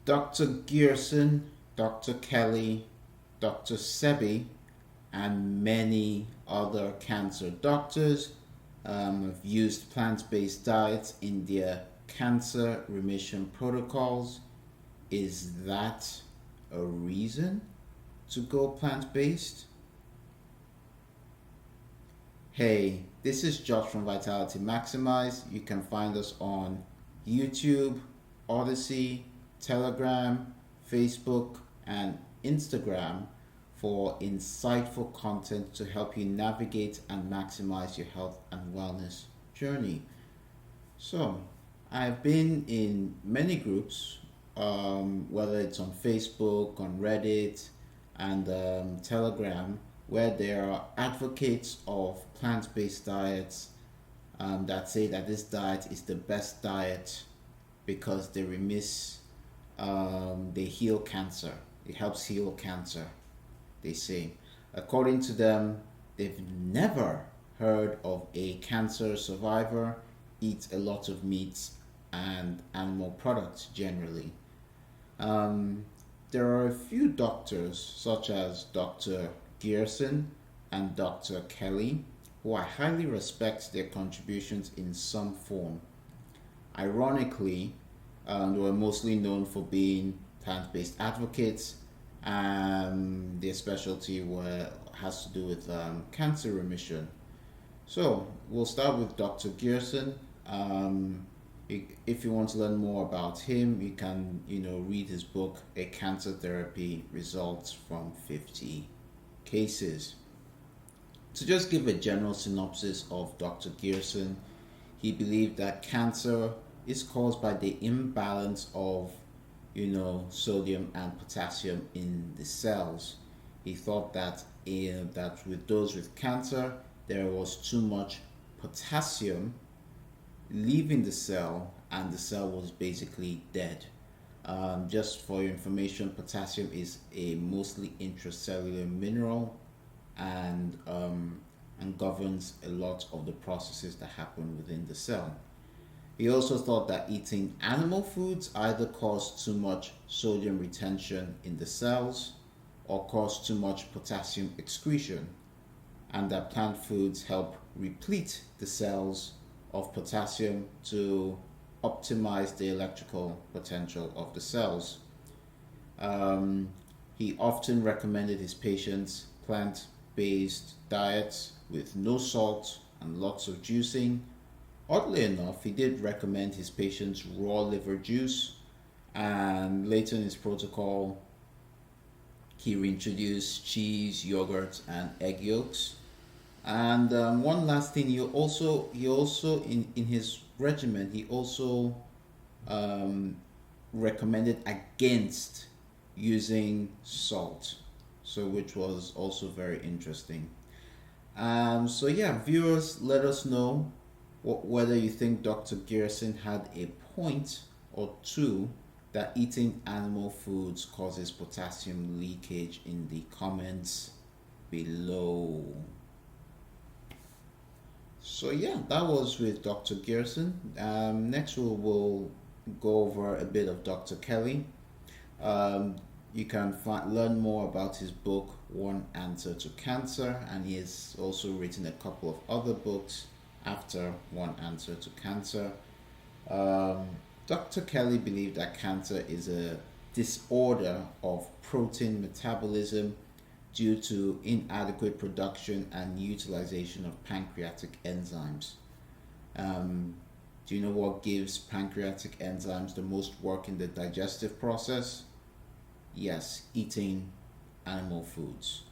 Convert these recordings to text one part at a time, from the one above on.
Dr. Gerson, Dr. Kelley, Dr. Sebi, and many other cancer doctors have used plant-based diets in their cancer remission protocols. Is that a reason to go plant-based? Hey, this is Josh from Vitality Maximize. You can find us on YouTube, Odyssey, Telegram, Facebook, and Instagram for insightful content to help you navigate and maximize your health and wellness journey. So, I've been in many groups, whether it's on Facebook, on Reddit, and Telegram, where there are advocates of plant based diets that say that this diet is the best diet because they heal cancer. It helps heal cancer, they say. According to them, they've never heard of a cancer survivor eat a lot of meats and animal products generally. Um, there are a few doctors, such as Dr. Gerson and Dr. Kelley, who I highly respect their contributions in some form. Ironically, they were mostly known for being plant-based advocates, and their specialty has to do with cancer remission. So we'll start with Dr. Gerson. If you want to learn more about him, you can read his book, A Cancer Therapy Results from 50 Cases. To just give a general synopsis of Dr. Gerson, he believed that cancer is caused by the imbalance of sodium and potassium in the cells. He thought that that with those with cancer, there was too much potassium leaving the cell, and the cell was basically dead. Just for your information, potassium is a mostly intracellular mineral, and governs a lot of the processes that happen within the cell. He also thought that eating animal foods either caused too much sodium retention in the cells or caused too much potassium excretion, and that plant foods help replete the cells of potassium to optimize the electrical potential of the cells. He often recommended his patients plant based diets with no salt and lots of juicing. Oddly enough, he did recommend his patients raw liver juice, and later in his protocol, he reintroduced cheese, yogurt, and egg yolks. And one last thing, he also in his regimen, he also recommended against using salt, so which was also very interesting. So yeah, viewers, let us know whether you think Dr. Gerson had a point or two that eating animal foods causes potassium leakage in the comments below. So yeah, that was with Dr. Gerson. Next we'll go over a bit of Dr. Kelley. You can learn more about his book, One Answer to Cancer, and he has also written a couple of other books after One Answer to Cancer. Dr. Kelley believed that cancer is a disorder of protein metabolism due to inadequate production and utilization of pancreatic enzymes. Do you know what gives pancreatic enzymes the most work in the digestive process? Yes, eating animal foods.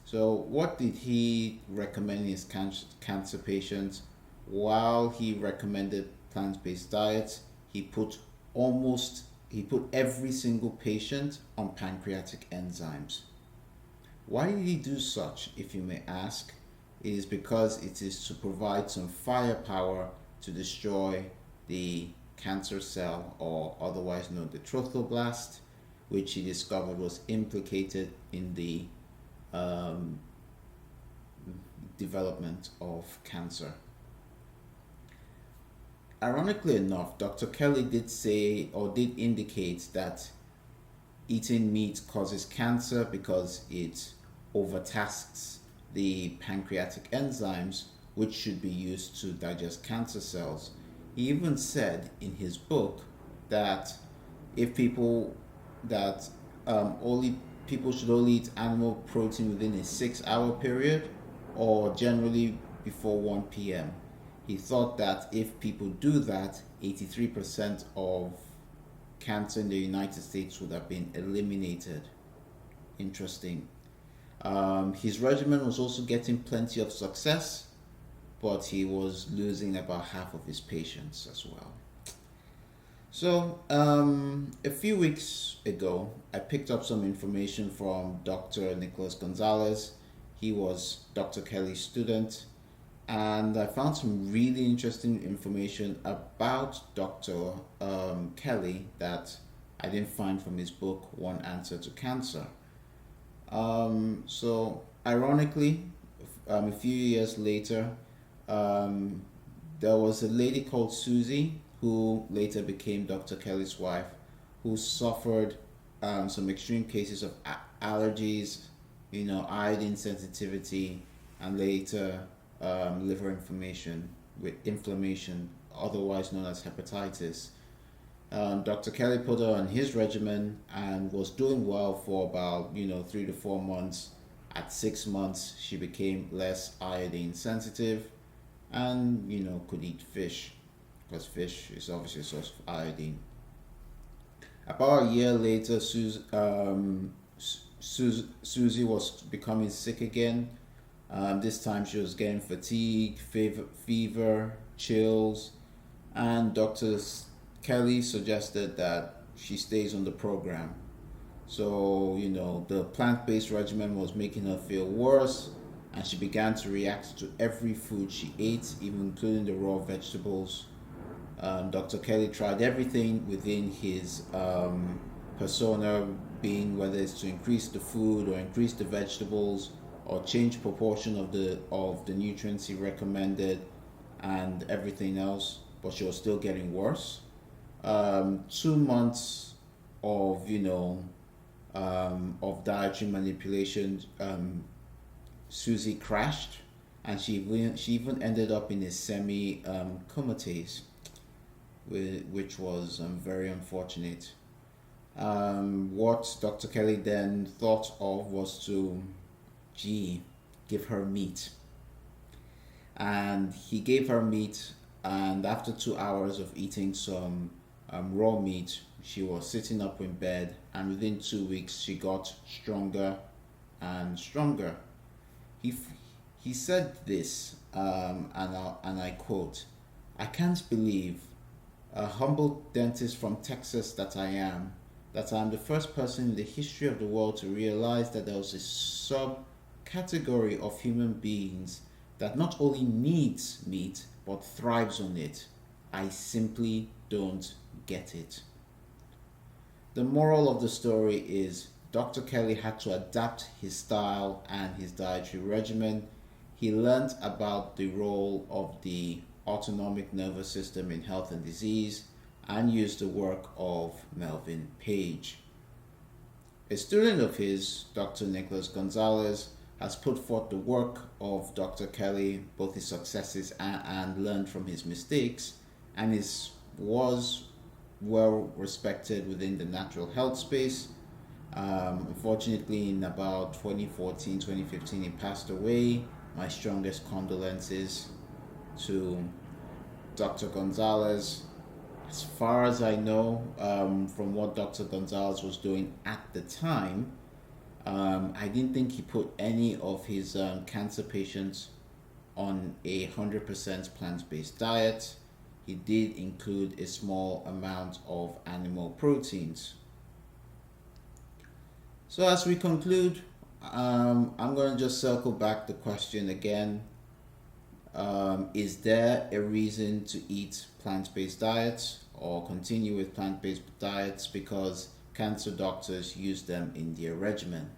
So, what did he recommend in his cancer patients? While he recommended plant-based diets, he put every single patient on pancreatic enzymes. Why did he do such, if you may ask? It is because it is to provide some firepower to destroy the cancer cell, or otherwise known the trophoblast, which he discovered was implicated in the development of cancer. Ironically enough, Dr. Kelley did say or did indicate that eating meat causes cancer because it overtasks the pancreatic enzymes, which should be used to digest cancer cells. He even said in his book that if people that only people should only eat animal protein within a 6 hour period or generally before 1 p.m. He thought that if people do that, 83% of cancer in the United States would have been eliminated. Interesting. His regimen was also getting plenty of success, but he was losing about half of his patients as well. So, a few weeks ago, I picked up some information from Dr. Nicholas Gonzalez. He was Dr. Kelley's student, and I found some really interesting information about Dr. Kelley that I didn't find from his book, One Answer to Cancer. So, ironically, a few years later, there was a lady called Susie who later became Dr. Kelley's wife, who suffered some extreme cases of allergies, iodine sensitivity, and later liver inflammation, otherwise known as hepatitis. Dr. Kelley put her on his regimen and was doing well for about 3 to 4 months. At 6 months, she became less iodine sensitive, and could eat fish, because fish is obviously a source of iodine. About a year later, Susie was becoming sick again. This time she was getting fatigue, fever, chills, and Dr. Kelley suggested that she stays on the program. So, the plant-based regimen was making her feel worse, and she began to react to every food she ate, even including the raw vegetables. Dr. Kelley tried everything within his persona, being whether it's to increase the food or increase the vegetables or change proportion of the nutrients he recommended and everything else, but she was still getting worse. 2 months of of dietary manipulation, Susie crashed, and she even ended up in a semi comatose, which was very unfortunate. What Dr. Kelley then thought of was to, give her meat. And he gave her meat, and after 2 hours of eating some raw meat, she was sitting up in bed, and within 2 weeks, she got stronger and stronger. He said this, and I quote, "I can't believe, a humble dentist from Texas that I'm the first person in the history of the world to realize that there was a subcategory of human beings that not only needs meat but thrives on it. I simply don't get it." The moral of the story is Dr. Kelley had to adapt his style and his dietary regimen. He learned about the role of the autonomic nervous system in health and disease and used the work of Melvin Page. A student of his, Dr. Nicholas Gonzalez, has put forth the work of Dr. Kelley, both his successes and learned from his mistakes, and was well respected within the natural health space. Unfortunately, in about 2014, 2015, he passed away. My strongest condolences to Dr. Gonzalez. As far as I know, from what Dr. Gonzalez was doing at the time, I didn't think he put any of his cancer patients on 100% plant-based diet. He did include a small amount of animal proteins. So as we conclude, I'm going to just circle back the question again. Is there a reason to eat plant-based diets or continue with plant-based diets because cancer doctors use them in their regimen?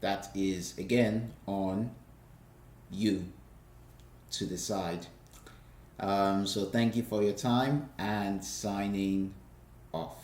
That is, again, on you to decide. So thank you for your time and signing off.